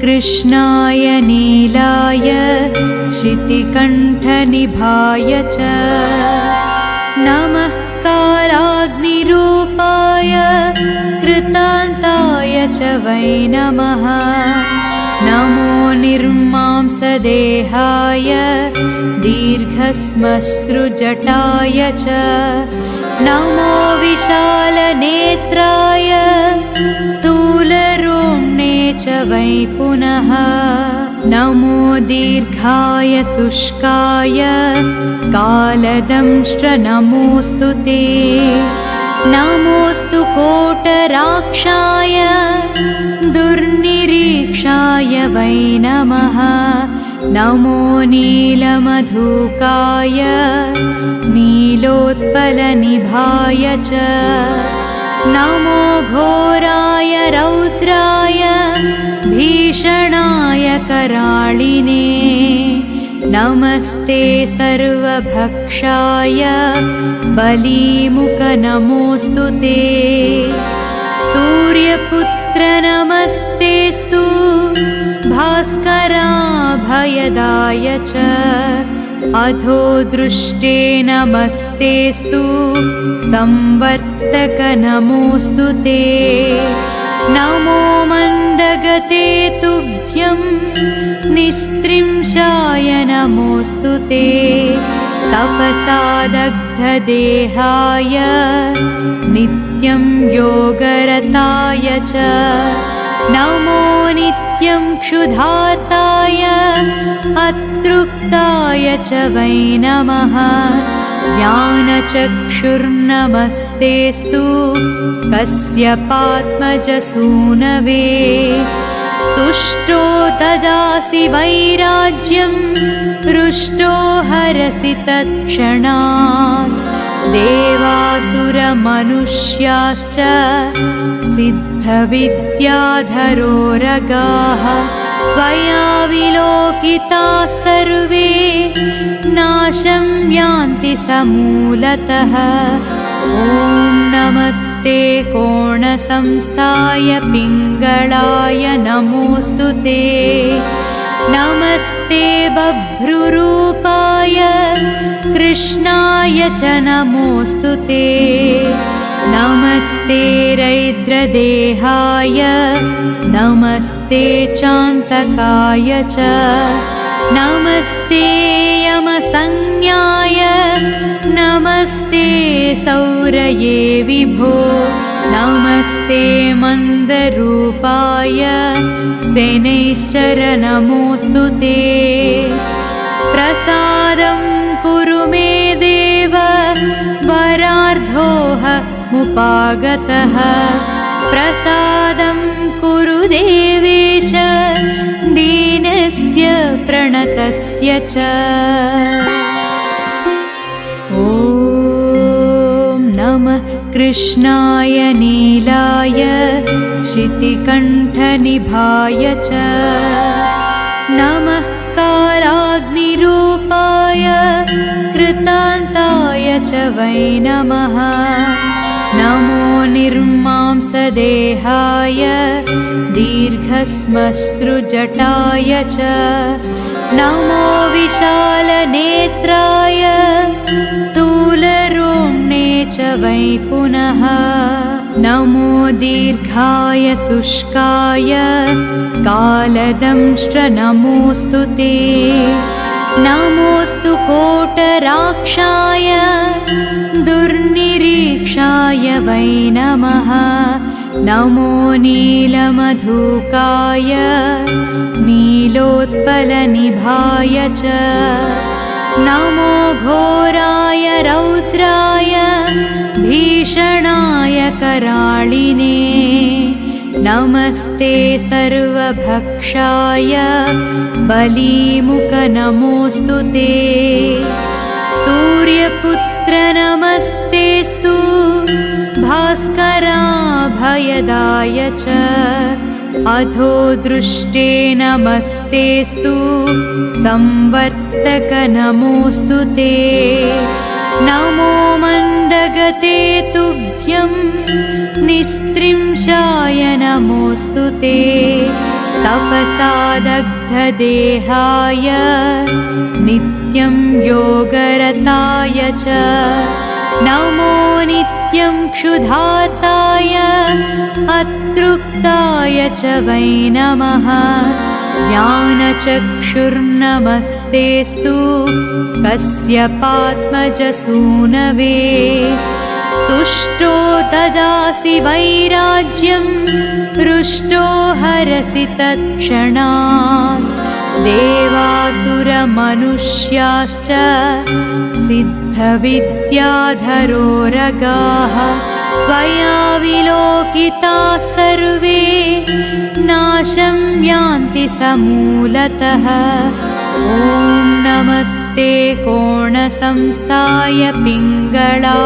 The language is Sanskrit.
कृष्णाय नीलाय शितिकण्ठनिभाय च नमः कालाग्निरूपाय कृतान्ताय च वै नमः नमो निर्मांसदेहाय दीर्घश्मश्रुजटाय च नमो विशालनेत्राय स्थूलरोम्णे च वै पुनः नमो दीर्घाय शुष्काय कालदंष्ट्र नमोऽस्तु ते नमोऽस्तु कोटराक्षाय दुर्निरीक्षाय वै नमः नमो नीलमधुकाय नीलोत्पलनिभाय च नमो घोराय रौद्राय भीषणाय कराळिने नमस्ते सर्वभक्षाय बलीमुख नमोऽस्तु ते सूर्यपुत्र नमस्तेस्तु भास्कराभयदाय च अधो दृष्टे नमस्तेस्तु संवर्तक नमोऽस्तु ते नमो मन्दगते तुभ्यं निस्त्रिंशाय नमोऽस्तु ते तपसादग्धदेहाय नित्यं योगरताय च नमो नित्यं क्षुधार्ताय अतृप्ताय च वै नमः ज्ञानचक्षुर्नमस्तेस्तु कस्यपात्मजसूनवे तुष्टो ददासि वैराज्यं हृष्टो हरसि तत्क्षणात् देवासुरमनुष्याश्च सिद्धविद्याधरोरगाः त्वया विलोकिताः सर्वे नाशं यान्ति समूलतः ॐ नमस्ते कोणसंस्थाय पिङ्गळाय नमोऽस्तु ते नमस्ते बभ्रुरूपाय कृष्णाय च नमोऽस्तु ते नमस्ते रैद्रदेहाय नमस्ते चान्तकाय च नमस्ते यमसंज्ञाय नमस्ते सौरये विभो नमस्ते मन्दरूपाय शनैश्चर नमोऽस्तु ते प्रसादं कुरु मे देव वरार्धोऽहमुपागतः प्रसादं कुरु देवेश दीनस्य प्रणतस्य च ॐ नमः कृष्णाय नीलाय शितिकण्ठनिभाय च नमः कालाग्निरूपाय कृतान्ताय च वै नमः नमो निर्मांसदेहाय दीर्घश्मश्रुजटाय च नमो विशालनेत्राय स्थूलरोम्णे च वै पुनः नमो दीर्घाय शुष्काय कालदंष्ट्र नमोऽस्तु ते नमोऽस्तु कोटराक्षाय दुर्निरीक्षाय वै नमः नमो नीलमधुकाय नीलोत्पलनिभाय च नमो घोराय रौद्राय भीषणाय कराळिने नमस्ते सर्वभक्षाय बलीमुख नमोऽस्तु ते सूर्यपुत्र नमस्तेस्तु भास्कराभयदाय च अधो दृष्टे नमस्तेस्तु संवर्तक नमोऽस्तु ते नमो मन्दगते तुभ्यं निस्त्रिंशाय नमोऽस्तु ते तपसा दग्धदेहाय नित्यं योगरताय च नमो नित्यं क्षुधाताय अतृप्ताय च वै नमः ज्ञानचक्षुर्नमस्तेऽस्तु कस्य पात्मजसूनवे तुष्टो ददासि वैराज्यं हृष्टो हरसि तत्क्षणात् देवासुरमनुष्याश्च सिद्धविद्याधरोरगाः त्वया विलोकिताः सर्वे नाशं यान्ति समूलतः ॐ नमस्ते कोणसंस्थाय पिङ्गळा